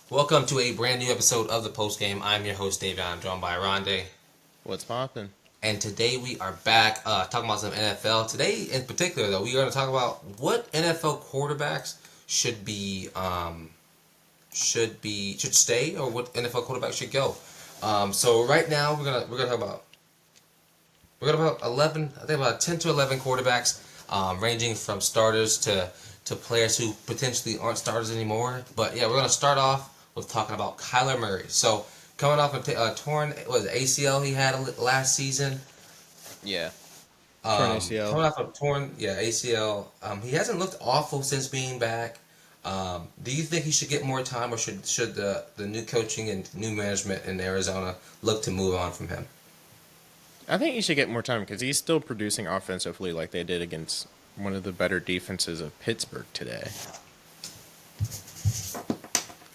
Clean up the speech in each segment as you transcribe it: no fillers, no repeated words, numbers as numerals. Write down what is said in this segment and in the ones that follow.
Welcome to a brand new episode of the Post Game. I'm your host Davion. I'm joined by Oronde, What's poppin'? and today we are back talking about some NFL. Today, in particular, though, we are going to talk about what NFL quarterbacks should stay, or what NFL quarterbacks should go. So right now we're gonna talk about 11, I think about 10 to 11 quarterbacks, ranging from starters to players who potentially aren't starters anymore. But yeah, we're gonna start off with talking about Kyler Murray. So coming off a torn ACL he had last season. Yeah, torn ACL. Coming off a torn ACL, he hasn't looked awful since being back. Do you think he should get more time, or should the new coaching and new management in Arizona look to move on from him? I think he should get more time because he's still producing offensively like they did against one of the better defenses of Pittsburgh today.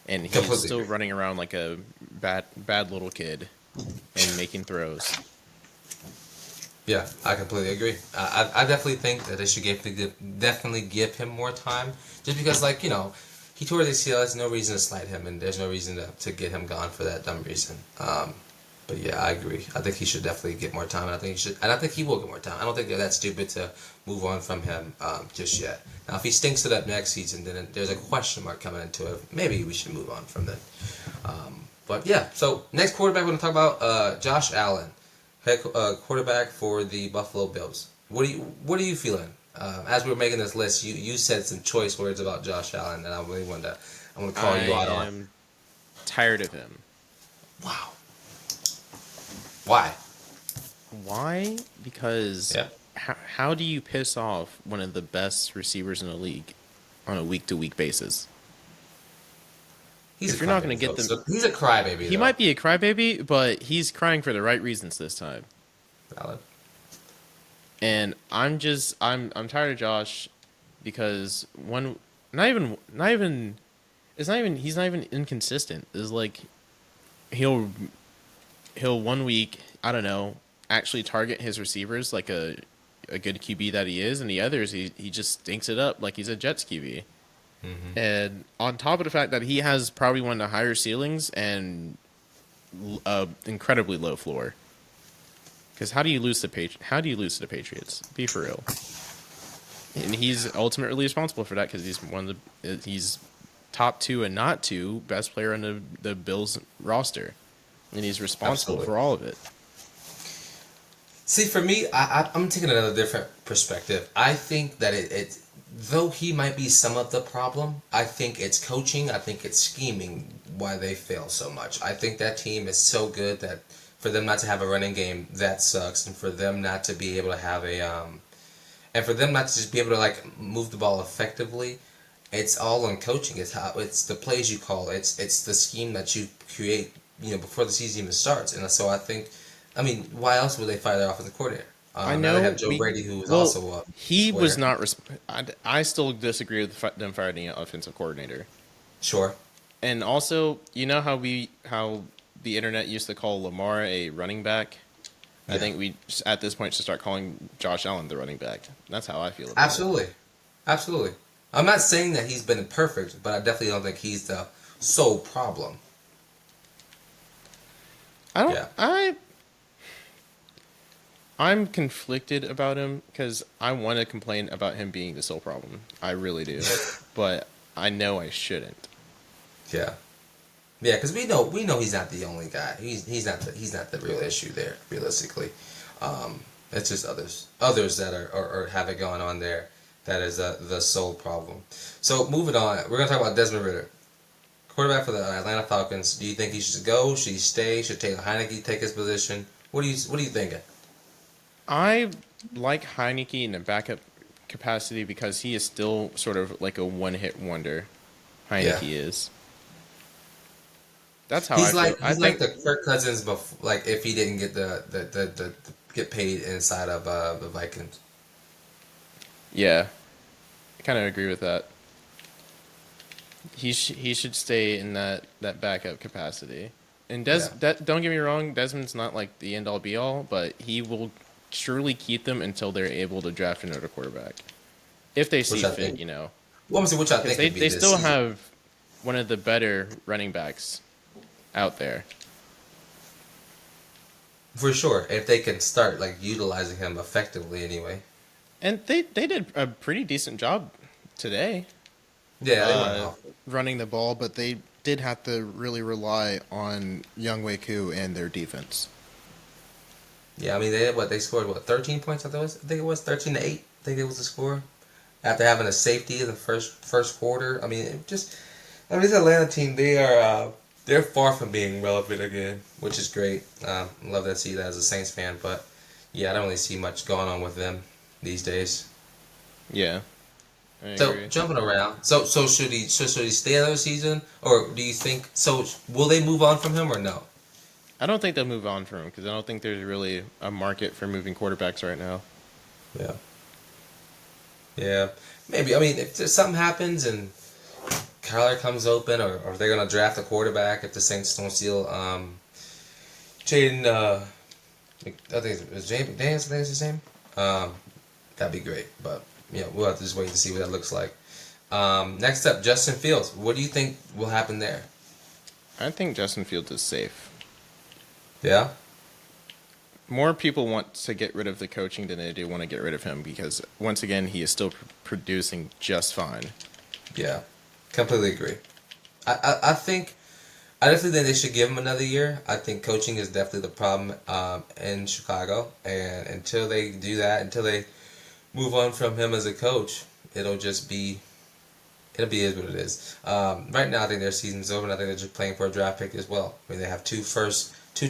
And he's Completely still agree. running around like a bad little kid and making throws. Yeah, I completely agree. I definitely think that they should definitely give him more time, just because, like, he tore his ACL. There's no reason to slight him, and there's no reason to get him gone for that dumb reason. But yeah, I agree. I think he should definitely get more time, and I think he will get more time. I don't think they're that stupid to move on from him just yet. Now, if he stinks it up next season, then there's a question mark coming into it. Maybe we should move on from that. But yeah, so next quarterback we're going to talk about Josh Allen, quarterback for the Buffalo Bills. What are you feeling? As we were making this list, you said some choice words about Josh Allen, and I want to call I you out on. am tired of him. Wow. Why? Why? Because Yeah. how do you piss off one of the best receivers in the league on a week-to-week basis? He's If a you're not crybaby. going to get them, He's a crybaby. he might be a crybaby, but he's crying for the right reasons this time. Valid. And I'm tired of Josh because one he's not even inconsistent. It's like he'll one week, I don't know, actually target his receivers like a good QB that he is, and the others he just stinks it up like he's a Jets QB. Mm-hmm. And on top of the fact that he has probably one of the higher ceilings and incredibly low floor. Because how do you lose to the Patriots? Be for real. And he's ultimately responsible for that because he's top two and not two best player on the Bills roster, and he's responsible Absolutely. for all of it. See, for me, I'm taking another different perspective. I think that though he might be some of the problem, I think it's coaching, I think it's scheming why they fail so much. I think that team is so good that for them not to have a running game, that sucks, and for them not to be able to have and for them not to just be able to, like, move the ball effectively, it's all on coaching. It's the plays you call. It's the scheme that you create, before the season even starts. And so I mean, why else would they fire their offensive coordinator? I Now they know have Joe Brady, who is well, also a he was player. not. I still disagree with them firing the offensive coordinator. Sure. And also, you know how the internet used to call Lamar a running back. I Yeah. think we at this point should start calling Josh Allen the running back. That's how I feel about it. Absolutely. Absolutely. I'm not saying that he's been perfect, but I definitely don't think he's the sole problem. I don't. Yeah. I'm conflicted about him because I want to complain about him being the sole problem. I really do, but I know I shouldn't. Yeah. Yeah, because we know he's not the only guy. He's not the real issue there, realistically. It's just others that are have it going on there. That is the sole problem. So moving on, we're gonna talk about Desmond Ritter, quarterback for the Atlanta Falcons. Do you think he should go? Should he stay? Should Taylor Heineke take his position? What are you thinking? I like Heineke in the backup capacity because he is still sort of like a one-hit wonder. Yeah. Heineke is. That's how I He's feel. like I he's like think, the Kirk Cousins, like if he didn't get the get paid inside of the Vikings. yeah, I kind of agree with that. He should stay in that backup capacity. And Yeah. Don't get me wrong, Desmond's not like the end all be all, but he will surely keep them until they're able to draft another quarterback if they see Which I fit, think. you know. Well, I'm saying which I Because think could be they this still season. have one of the better running backs out there. For sure, if they can start like utilizing him effectively, anyway. And they did a pretty decent job today Yeah, they went off. running the ball, but they did have to really rely on Young Koo and their defense. Yeah, I mean they scored 13 points. I think it was 13-8. I think it was the score after having a safety in the first quarter. I mean, this Atlanta team, they're far from being relevant again, which is great. Love to see that as a Saints fan, but yeah, I don't really see much going on with them these days. Yeah. I So agree. jumping around, so should he stay another season, or do you think so? Will they move on from him or no? I don't think they'll move on from him because I don't think there's really a market for moving quarterbacks right now. Yeah, yeah, maybe. I mean, if something happens and Kyler comes open, or if they're gonna draft a quarterback, if the Saints don't steal Jaden, I think it was Jaden McDaniels, I think is his name. That'd be great, but we'll have to just wait to see what that looks like. Next up, Justin Fields. What do you think will happen there? I think Justin Fields is safe. Yeah. More people want to get rid of the coaching than they do want to get rid of him because, once again, he is still producing just fine. Yeah, completely agree. I think I definitely think they should give him another year. I think coaching is definitely the problem in Chicago, and until they do that, until they move on from him as a coach, it'll be is what it is. Right now, I think their season's over, and I think they're just playing for a draft pick as well. I mean, they have two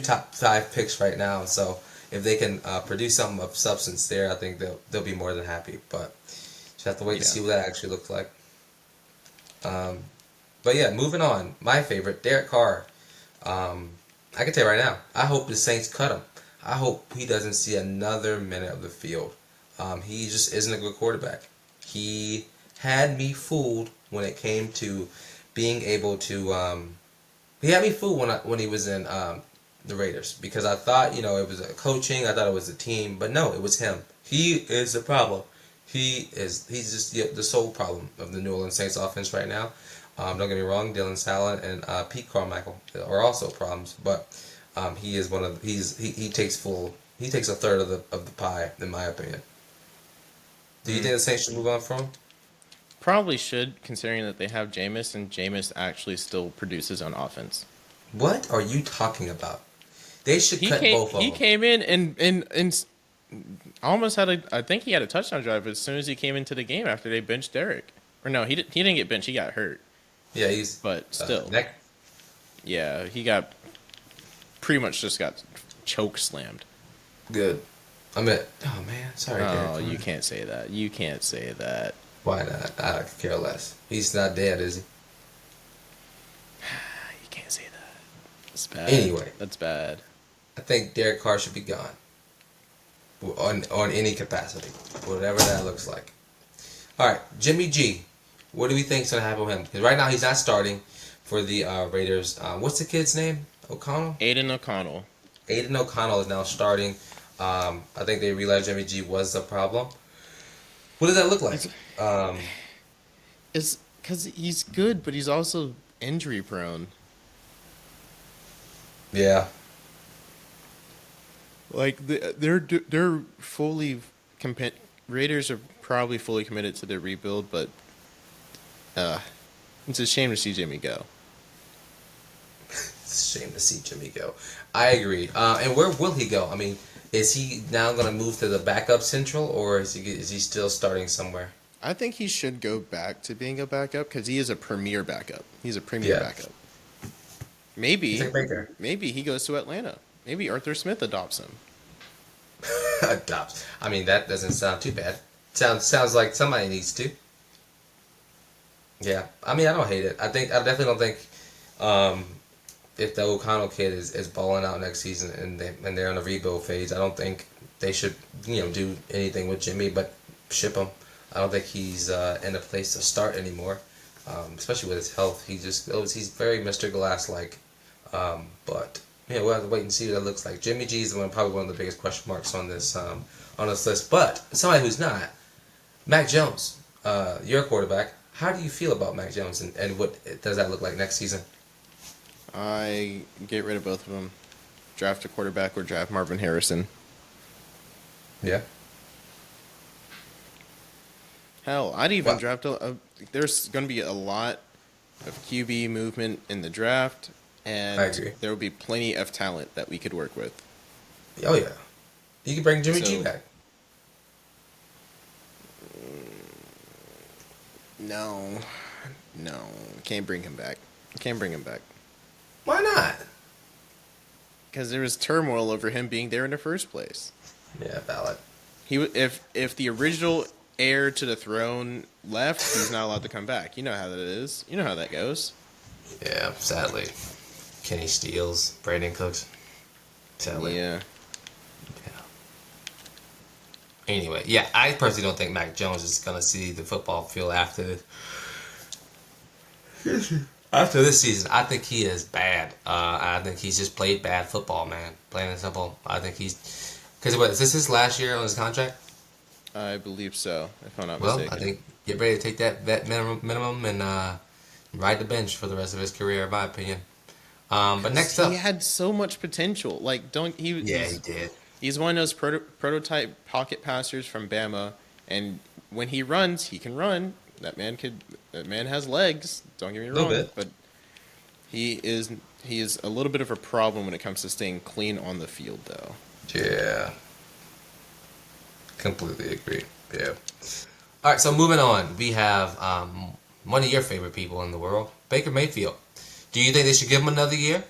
top 5 picks right now, so if they can produce something of substance there, I think they'll be more than happy. But just have to wait to see what that actually looks like. But yeah, moving on. My favorite, Derek Carr. I can tell you right now, I hope the Saints cut him. I hope he doesn't see another minute of the field. He just isn't a good quarterback. He had me fooled when it came to being able to. He had me fooled when he was in the Raiders because I thought it was a coaching. I thought it was a team, but no, it was him. He is the problem. He's just the sole problem of the New Orleans Saints offense right now. Don't get me wrong, Dylan Salin and Pete Carmichael are also problems, but he is one of he takes a third of the pie in my opinion. Do you think the Saints should move on from him? Probably should, considering that they have Jameis, and Jameis actually still produces on offense. What are you talking about? They should cut both of He them. came in and almost I think he had a touchdown drive as soon as he came into the game after they benched Derek. Or no, he didn't get benched. He got hurt. Yeah, he's But still, neck. yeah, he got pretty much just got choke slammed. Good. Oh man, sorry. Oh, Derek. you can't say that. You can't say that. Why not? I could care less. He's not dead, is he? You can't say that. That's bad. Anyway. That's bad. I think Derek Carr should be gone. On any capacity, whatever that looks like. All right, Jimmy G. What do we think's gonna happen with him? Because right now he's not starting for the Raiders. What's the kid's name? O'Connell. Aiden O'Connell. Aiden O'Connell is now starting. I think they realized Jimmy G was the problem. What does that look like? It's because he's good, but he's also injury prone. Yeah. Like they're fully Raiders are probably fully committed to their rebuild, but it's a shame to see Jimmy go. It's a shame to see Jimmy go. I agree. And where will he go? I mean, is he now going to move to the backup central, or is he still starting somewhere? I think he should go back to being a backup because he is a premier backup. He's a premier backup. Maybe He's like Baker. maybe he goes to Atlanta. Maybe Arthur Smith adopts him. Adopts. I mean, that doesn't sound too bad. Sounds like somebody needs to. Yeah. I mean, I don't hate it. I definitely don't think if the O'Connell kid is balling out next season and they're on a rebuild phase, I don't think they should do anything with Jimmy but ship him. I don't think he's in a place to start anymore, especially with his health. He's very Mr. Glass like, but we'll have to wait and see what that looks like. Jimmy G is probably one of the biggest question marks on this list. But somebody who's not, Mac Jones, your quarterback. How do you feel about Mac Jones, and what does that look like next season? I get rid of both of them. Draft a quarterback or draft Marvin Harrison. Yeah. Hell, I'd even Well, draft there's going to be a lot of QB movement in the draft, I and agree. there will be plenty of talent that we could work with. Oh yeah. You can bring Jimmy G So, back. no, no, can't bring him back. Can't bring him back Why not? because there was turmoil over him being there in the first place. Yeah, valid. If the original heir to the throne left, he's not allowed to come back. You know how that is. You know how that goes. Yeah, sadly. Kenny Steals, Brandon Cooks. Sadly. Yeah. Yeah. Anyway, yeah, I personally don't think Mac Jones is gonna see the football field after this season. I think he is bad. I think he's just played bad football, man. Plain and simple. I think he's because what is this his last year on his contract? I believe so, if I'm not Well, mistaken. I think get ready to take that vet minimum and ride the bench for the rest of his career, in my opinion. But next up, He had so much potential. Like, don't he? yeah, he did. He's one of those prototype pocket passers from Bama, and when he runs, he can run. That man could. That man has legs. Don't get me Little wrong, bit. but he is a little bit of a problem when it comes to staying clean on the field, though. Yeah. Completely agree. Yeah. All right, so moving on, we have one of your favorite people in the world, Baker Mayfield. Do you think they should give him another year?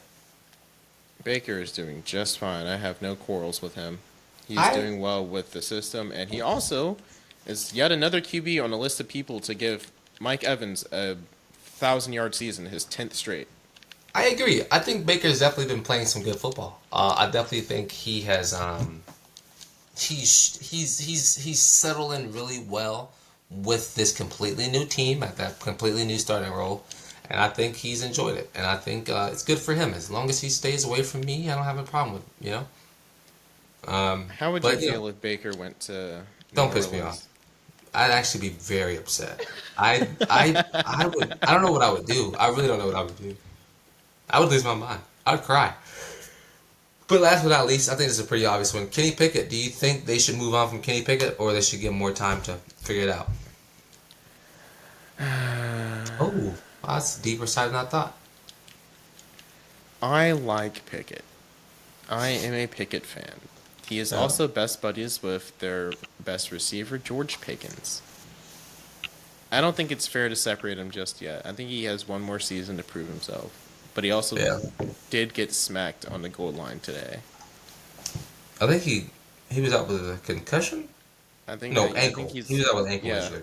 Baker is doing just fine. I have no quarrels with him. He's I doing well with the system, and he also is yet another QB on a list of people to give Mike Evans a 1,000-yard season, his 10th straight. I agree. I think Baker's definitely been playing some good football. I definitely think he has. He's settled in really well with this completely new team at that completely new starting role, and I think he's enjoyed it. And I think it's good for him as long as he stays away from me. I don't have a problem with How would but, you you feel know, if Baker went to New don't piss me Orleans? off. I'd actually be very upset. I would. I don't know what I would do. I really don't know what I would do. I would lose my mind. I'd cry. But last but not least, I think this is a pretty obvious one. Kenny Pickett. Do you think they should move on from Kenny Pickett, or they should give him more time to figure it out? Oh, wow, that's a deeper side than I thought. I like Pickett. I am a Pickett fan. He is Oh. also best buddies with their best receiver, George Pickens. I don't think it's fair to separate him just yet. I think he has one more season to prove himself. But he also Yeah, did get smacked on the goal line today. I think he was out with a concussion. No, I think ankle. He was out with ankle yeah. issue.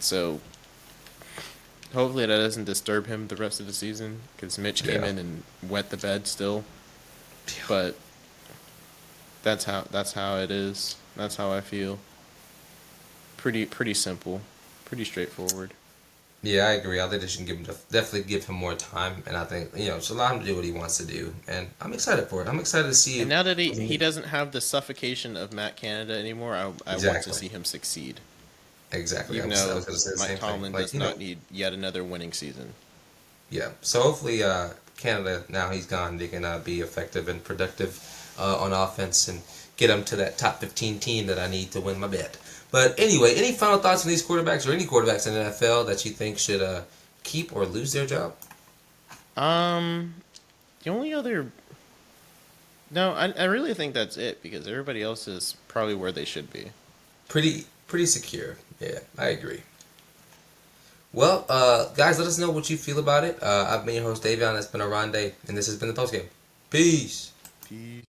So hopefully that doesn't disturb him the rest of the season because Mitch came Yeah. in and wet the bed still. But that's how it is. That's how I feel. Pretty simple, pretty straightforward. Yeah, I agree. I think they should definitely give him more time, and I think just allow him to do what he wants to do. And I'm excited for it. I'm excited to see. And now that he doesn't have the suffocation of Matt Canada anymore, I want to Exactly. see him succeed. Exactly. Even I though was going to say the same Mike thing. Tomlin Like, does not need yet another winning season. Yeah. So hopefully, Canada, now he's gone, they can be effective and productive on offense and get them to that top 15 team that I need to win my bet. But anyway, any final thoughts on these quarterbacks or any quarterbacks in the NFL that you think should keep or lose their job? The only other. No, I really think that's it because everybody else is probably where they should be. Pretty secure. Yeah, I agree. Well, guys, let us know what you feel about it. I've been your host, Davion. That's been Oronde, and this has been the postgame. Peace. Peace.